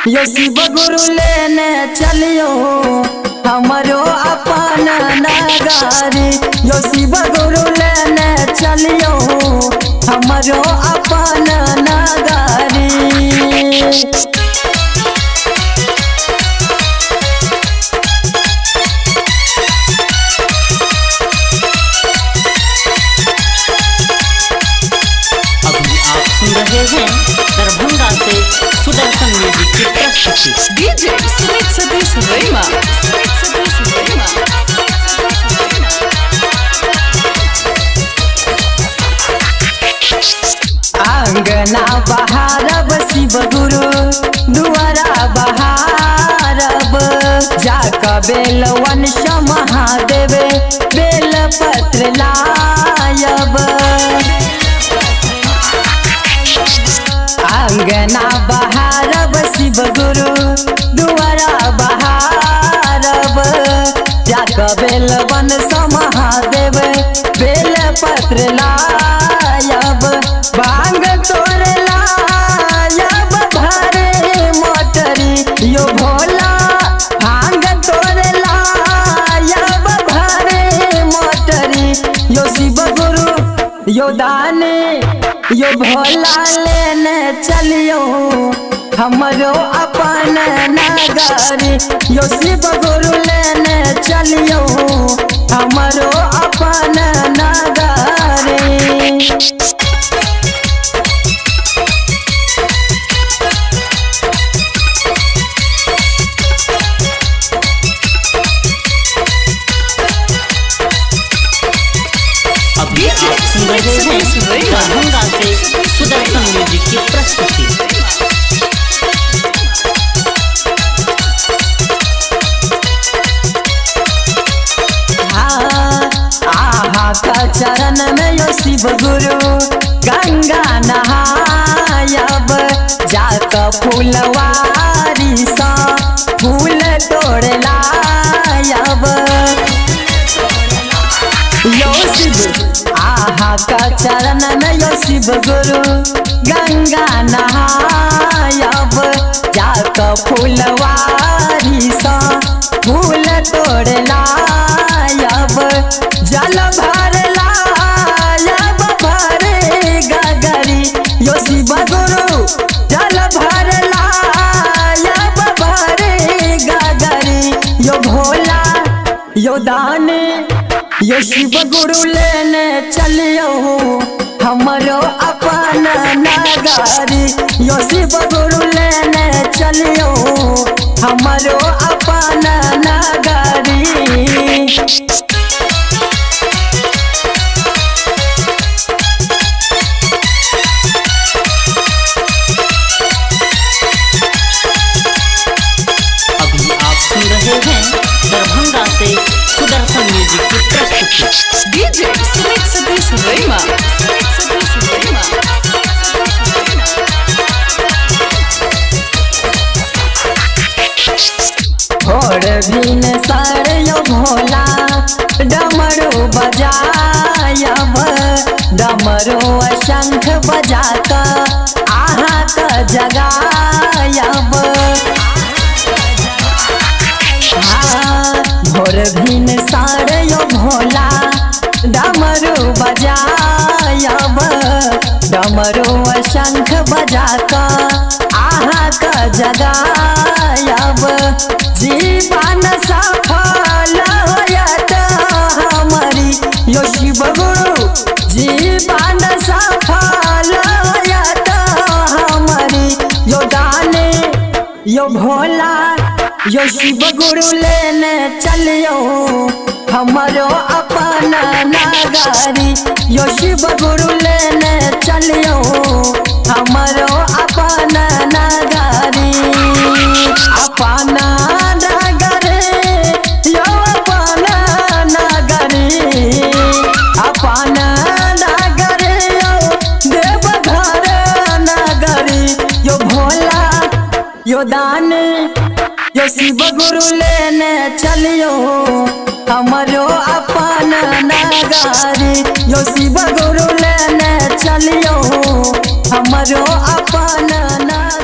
यो शिव गुरु लेने चलियो हमरो अपन नगारी। यो शिव गुरु लेने चलियो हमरो अपन नगारी। रहे हैं दरभंगा से सुदर्शन म्यूजिक की प्रस्तुति। डीजे सुमित सतीश रैमा। आंगना बहारब शिव गुरु दुआरा बहारब। जाक बेलवन महादेव बेल पत्र लायब। आंगना बहारब शिव गुरु दुआरा बहारब। जाक बेलवन महादेव बेल पत्र लायब। भांग तोड़ लायब भरे मोटरी यो भोला। भांग तोड़ लायब भरे मोटरी यो शिव गुरु यो दानी यो भोला लेने चलियो हमरो अपन नगारी। यो शिव गुरु लेने चलियो हमरो अपन नगारी। अभी आप सुन रहे हैं दरभंगा से सुदर्शन म्यूजिक की प्रस्तुति। आहा का चरण में यो शिव गुरु गंगा नहायब। जाक फूलवारी सा फूल तोड़ लायब। यो शिव आहा का चरण में यो शिव गुरु गंगा नहायब। जाक फूलवारी सा फूल तोड़ लायब। जल भर लायब भरे गगरी यो शिव गुरु। जल भर लायब भरे गगरी यो भोला यो दानी यो शिव गुरु लेने चलियो हमरो अपन नगारी। यो शिव गुरु लेने चलियो हमरो अपन नगारी। अभी आप सुन रहे हैं दरभंगा से सुदर्शन म्यूजिक की प्रस्तुति। डीजे सुमित सतीश रैमा। भोर भीन सार यो भोला डमरू बजायब। डमरू शंख बजाक आहा का जगायब। भोर भीन सार यो भोला डमरू बजायब। डमरू शंख बजाक आहा का जगायब। जीवन सफल होयत हमारी यो शिव गुरु। जीवन सफल होयत हमारी यो दानी यो भोला यो शिव गुरु लेने चलियो हमरो अपन नगारी। यो शिव गुरु लेने चलियो हमरो अपन नगारी। अपन नगरी यो अपन नगरी। अपन नगरी यो देवघर नगरी यो भोला यो दानी यो शिव गुरु लेने चलियो हमरो अपन नगारी। यो शिव गुरु लेने चलियो हमरो अपन नगारी।